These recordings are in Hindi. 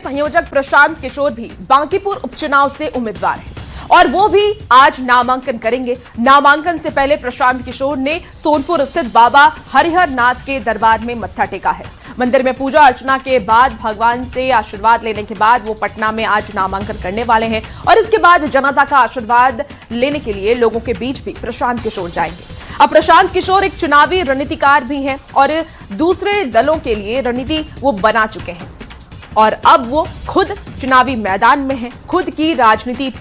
संयोजक प्रशांत किशोर भी बांकीपुर उपचुनाव से उम्मीदवार हैं और वो भी आज नामांकन करेंगे। नामांकन से पहले प्रशांत किशोर ने सोनपुर स्थित बाबा हरिहर नाथ के दरबार में मत्था टेका है। मंदिर में पूजा अर्चना के बाद भगवान से आशीर्वाद लेने के बाद वो पटना में आज नामांकन करने वाले हैं और इसके बाद जनता का आशीर्वाद लेने के लिए लोगों के बीच भी प्रशांत किशोर जाएंगे। अब प्रशांत किशोर एक चुनावी रणनीतिकार भी हैं और दूसरे दलों के लिए रणनीति वो बना चुके हैं और अब वो खुद चुनावी मैदान में हैं। खुद की राजनीतिक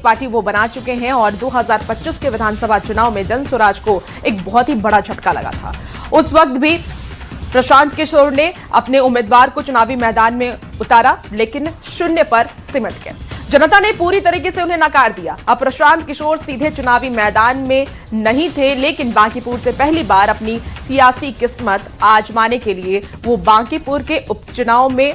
पार्टी वो बना चुके हैं और 2025 के विधानसभा चुनाव में जनसुराज को एक बहुत ही बड़ा झटका लगा था। उस वक्त भी प्रशांत किशोर ने अपने उम्मीदवार को चुनावी मैदान में उतारा, लेकिन शून्य पर सिमट गए। जनता ने पूरी तरीके से उन्हें नकार दिया। अब प्रशांत किशोर सीधे चुनावी मैदान में नहीं थे, लेकिन बांकीपुर से पहली बार अपनी सियासी किस्मत आजमाने के लिए वो बांकीपुर के उपचुनाव में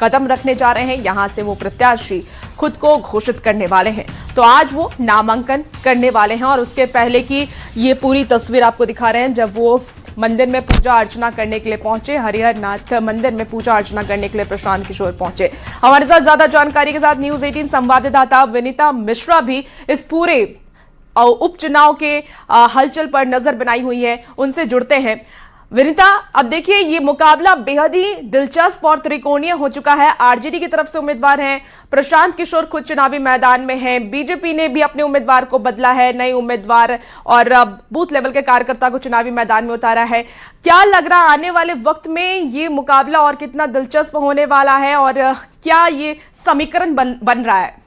कदम रखने जा रहे हैं। यहां से वो प्रत्याशी खुद को घोषित करने वाले हैं। तो आज वो नामांकन करने वाले हैं और उसके पहले की ये पूरी तस्वीर आपको दिखा रहे हैं जब वो मंदिर में पूजा अर्चना करने के लिए पहुंचे। हरिहर नाथ मंदिर में पूजा अर्चना करने के लिए प्रशांत किशोर पहुंचे। हमारे साथ ज्यादा जानकारी के साथ न्यूज 18 संवाददाता विनीता मिश्रा भी इस पूरे उपचुनाव के हलचल पर नजर बनाई हुई है, उनसे जुड़ते हैं। विनीता, अब देखिए ये मुकाबला बेहद ही दिलचस्प और त्रिकोणीय हो चुका है। आरजेडी की तरफ से उम्मीदवार हैं, प्रशांत किशोर खुद चुनावी मैदान में हैं, बीजेपी ने भी अपने उम्मीदवार को बदला है, नए उम्मीदवार और बूथ लेवल के कार्यकर्ता को चुनावी मैदान में उतारा है। क्या लग रहा आने वाले वक्त में ये मुकाबला और कितना दिलचस्प होने वाला है और क्या ये समीकरण बन रहा है?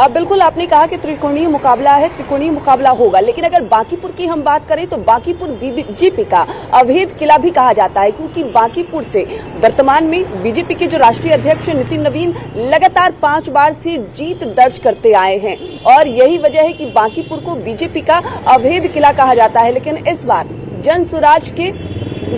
बिल्कुल, आपने कहा कि त्रिकोणीय मुकाबला है, त्रिकोणीय मुकाबला होगा, लेकिन अगर बांकीपुर की हम बात करें तो बांकीपुर बीजेपी का अवैध किला भी कहा जाता है, क्योंकि बांकीपुर से वर्तमान में बीजेपी के जो राष्ट्रीय अध्यक्ष नितिन नवीन लगातार 5 बार से जीत दर्ज करते आए हैं और यही वजह है कि बांकीपुर को बीजेपी का अवैध किला कहा जाता है। लेकिन इस बार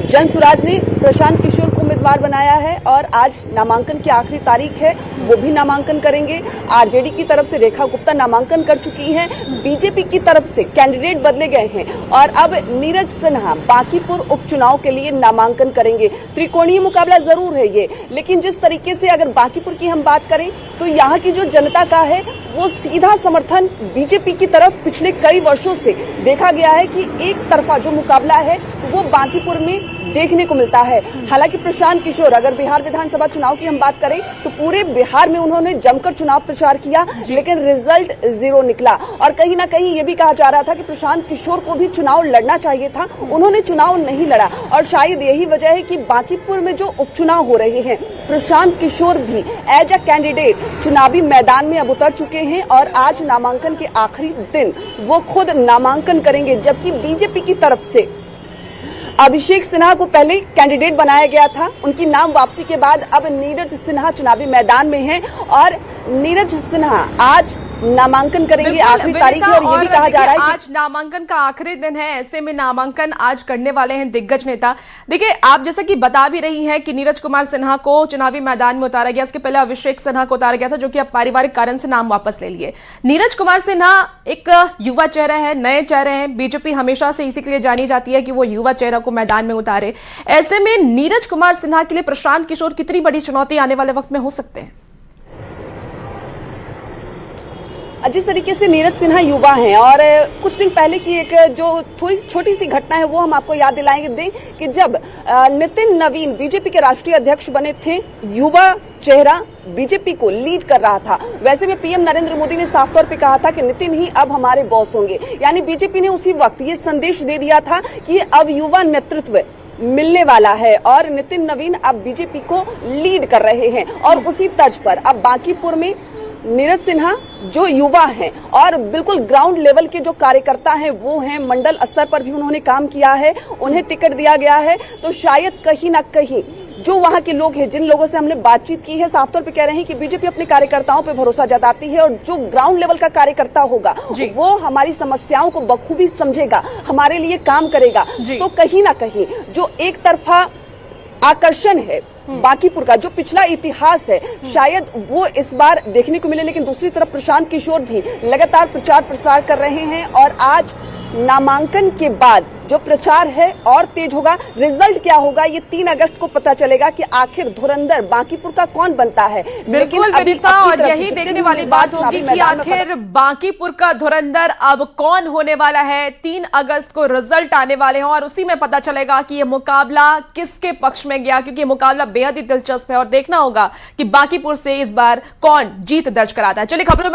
जनसुराज ने प्रशांत किशोर को उम्मीदवार बनाया है और आज नामांकन की आखिरी तारीख है, वो भी नामांकन करेंगे। आरजेडी की तरफ से रेखा गुप्ता नामांकन कर चुकी हैं, बीजेपी की तरफ से कैंडिडेट बदले गए हैं और अब नीरज सिन्हा बांकीपुर उपचुनाव के लिए नामांकन करेंगे। त्रिकोणीय मुकाबला जरूर है ये, लेकिन जिस तरीके से अगर बांकीपुर की हम बात करें तो यहाँ की जो जनता का है वो सीधा समर्थन बीजेपी की तरफ पिछले कई वर्षों से देखा गया है कि एक तरफा जो मुकाबला है वो बांकीपुर में देखने को मिलता है। हालांकि प्रशांत किशोर, अगर बिहार विधानसभा चुनाव की हम बात करें तो पूरे बिहार में उन्होंने जमकर चुनाव प्रचार किया, लेकिन रिजल्ट 0 निकला और कहीं ना कहीं ये भी कहा जा रहा था कि प्रशांत किशोर को भी चुनाव लड़ना चाहिए था, उन्होंने चुनाव नहीं लड़ा और शायद यही वजह है कि बांकीपुर में जो उपचुनाव हो रहे हैं प्रशांत किशोर भी एज अ कैंडिडेट चुनावी मैदान में अब उतर चुके हैं और आज नामांकन के आखिरी दिन वो खुद नामांकन करेंगे। जबकि बीजेपी की तरफ से अभिषेक सिन्हा को पहले कैंडिडेट बनाया गया था, उनकी नाम वापसी के बाद अब नीरज सिन्हा चुनावी मैदान में हैं और नीरज सिन्हा आज नामांकन करेंगे। आखिरी तारीख है और ये भी कहा जा रहा है आज नामांकन का आखिरी दिन है, ऐसे में नामांकन आज करने वाले हैं दिग्गज नेता। देखिए, आप जैसा कि बता भी रही हैं कि नीरज कुमार सिन्हा को चुनावी मैदान में उतारा गया, इसके पहले अभिषेक सिन्हा को उतारा गया था, जो कि अब पारिवारिक कारण से नाम वापस ले लिए। नीरज कुमार सिन्हा एक युवा चेहरा है, नए चेहरे हैं, बीजेपी हमेशा से इसी के लिए जानी जाती है कि वो युवा चेहरा को मैदान में उतारे। ऐसे में नीरज कुमार सिन्हा के लिए प्रशांत किशोर कितनी बड़ी चुनौती आने वाले वक्त में हो सकते हैं? जिस तरीके से नीरज सिन्हा युवा हैं और कुछ दिन पहले की एक जो थोड़ी छोटी सी घटना है वो हम आपको याद दिलाएंगे दें कि जब नितिन नवीन बीजेपी के राष्ट्रीय अध्यक्ष बने थे, युवा चेहरा बीजेपी को लीड कर रहा था। वैसे में पीएम नरेंद्र मोदी ने साफ तौर पे कहा था कि नितिन ही अब हमारे बॉस होंगे, यानी बीजेपी ने उसी वक्त ये संदेश दे दिया था कि अब युवा नेतृत्व मिलने वाला है और नितिन नवीन अब बीजेपी को लीड कर रहे हैं। और उसी तर्ज पर अब बांकीपुर में नीरज सिन्हा जो युवा हैं और बिल्कुल ग्राउंड लेवल के जो कार्यकर्ता हैं वो हैं, मंडल स्तर पर भी उन्होंने काम किया है, उन्हें टिकट दिया गया है, तो शायद कहीं ना कहीं जो वहां के लोग हैं, जिन लोगों से हमने बातचीत की है, साफ तौर पे कह रहे हैं कि बीजेपी अपने कार्यकर्ताओं पे भरोसा जताती है और जो ग्राउंड लेवल का कार्यकर्ता होगा वो हमारी समस्याओं को बखूबी समझेगा, हमारे लिए काम करेगा। तो कहीं ना कहीं जो एक तरफा आकर्षण है बांकीपुर का, जो पिछला इतिहास है, शायद वो इस बार देखने को मिले। लेकिन दूसरी तरफ प्रशांत किशोर भी लगातार प्रचार प्रसार कर रहे हैं और आज नामांकन के बाद जो प्रचार है और तेज होगा। रिजल्ट क्या होगा ये 3 अगस्त को पता चलेगा कि आखिर धुरंधर बांकीपुर का कौन बनता है। बिल्कुल विनीता, और यही देखने वाली बात होगी कि आखिर बांकीपुर का धुरंधर अब कौन होने वाला है। 3 अगस्त को रिजल्ट आने वाले हैं और उसी में पता चलेगा कि यह मुकाबला किसके पक्ष में गया, क्योंकि मुकाबला बेहद ही दिलचस्प है और देखना होगा कि बांकीपुर से इस बार कौन जीत दर्ज कराता है। चलिए खबरों में